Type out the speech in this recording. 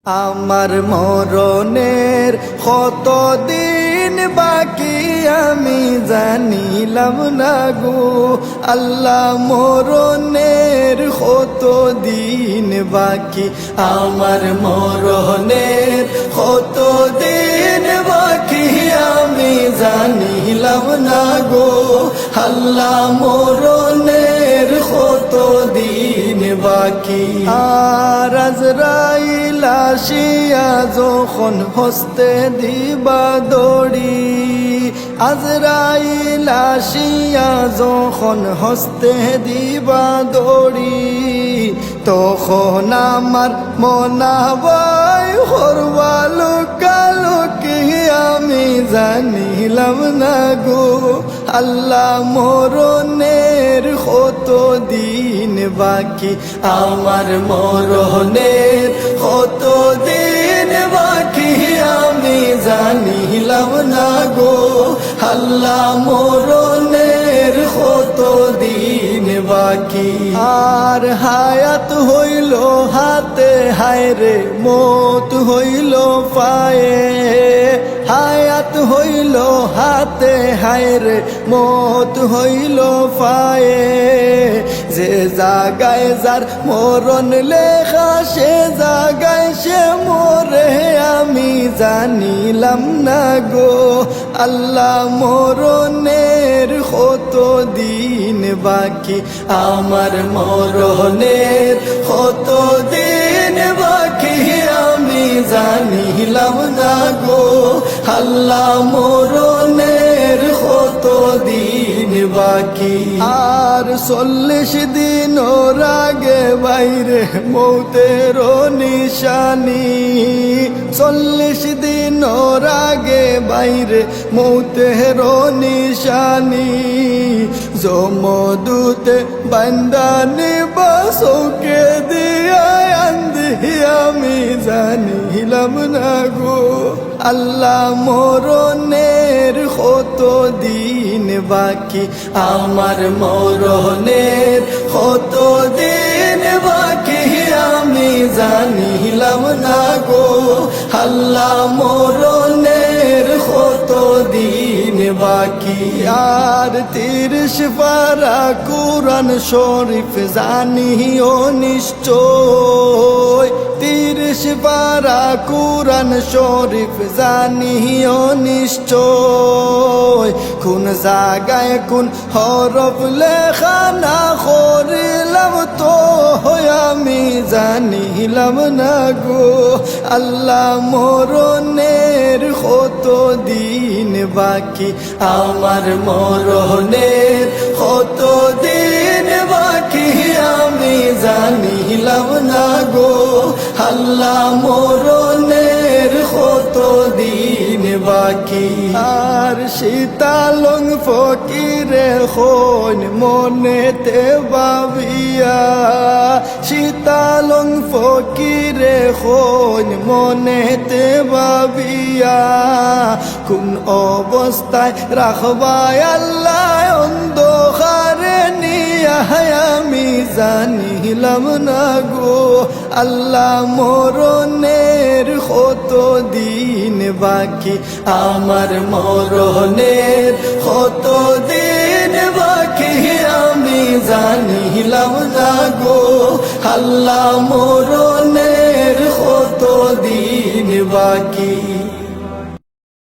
আমার মরণের কতদিন বাকি আমি জানিলাম না গো আল্লাহ, মরণের কতদিন বাকি আমার মরণের কতদিন বাকি আমি জানিলাম না গো আল্লাহ, মরণের কতদিন বাকি। আর আজরাইল আসিয়া যখন হস্তে দিবা দড়ি, আজরাইল আসিয়া যখন হস্তে দিবা দড়ি, তখন আমার মনাবাই হরবালো কালো কি আমি জানিলাম না গো আল্লাহ, মরণের কতদিন বাকি আমার মরণের কতদিন বাকি আমি জানিলাম না গো আল্লাহ, মরণের কতদিন বাকি। আর হায়াত হইল হাতে হায় রে মত হইল পায়ে, হায়াত হইল হাতে হায় রে মত হইল পায়ে, যে জাগায় যার মরণ লেখা সে জাগায় সে মরে আমি জানিলাম না গো আল্লাহ, মরণের কতদিন বাকি আমার মরণের কতদিন বাকি আমি জানিলাম না গো আল্লাহ, মরণের কতদিন বাকি। আর 40 দিন আগে বাইরে মৌতের নিশানি, 40 দিন আগে বাইরে মৌতের নিশানি, জমদূতে বান্দানি বাসকে দিয়া আন্ধি আমি জানিলাম না গো আল্লাহ, মরণের কতদিন বাকি আমার মরণের কতদিন বাকি আমি জানিলাম না গো আল্লাহ, মরণের কতদিন বাকি। আর 30 পারা কুরআন শরীফ জানিও নিশ্চয়, 30 পারা কুরআন শরীফ জানিও নিশ্চয়, কোন জায়গায় কোন হরফ লেখা না করিলাম তো আমি জানিলাম না গো আল্লাহ, মরণের কতদিন বাকি আমার মরণের কতদিন বাকি আমি জানিলাম না গো আল্লাহ, মরণের কতদিন বাকি। আর শীতালং ফকিরে হন মনেতে ভাবিয়া, শীতালং ফকিরে হন মনেতে ভাবিয়া, কোন অবস্থায় রাখবাই আল্লাহ অন্ধকারে নিয়া আমি জানিলাম না গো আল্লাহ, মরণের কতদিন বাকি আমার মরণের কতদিন বাকি আমি জানিলাম না গো আল্লাহ, মরণের কতদিন বাকি।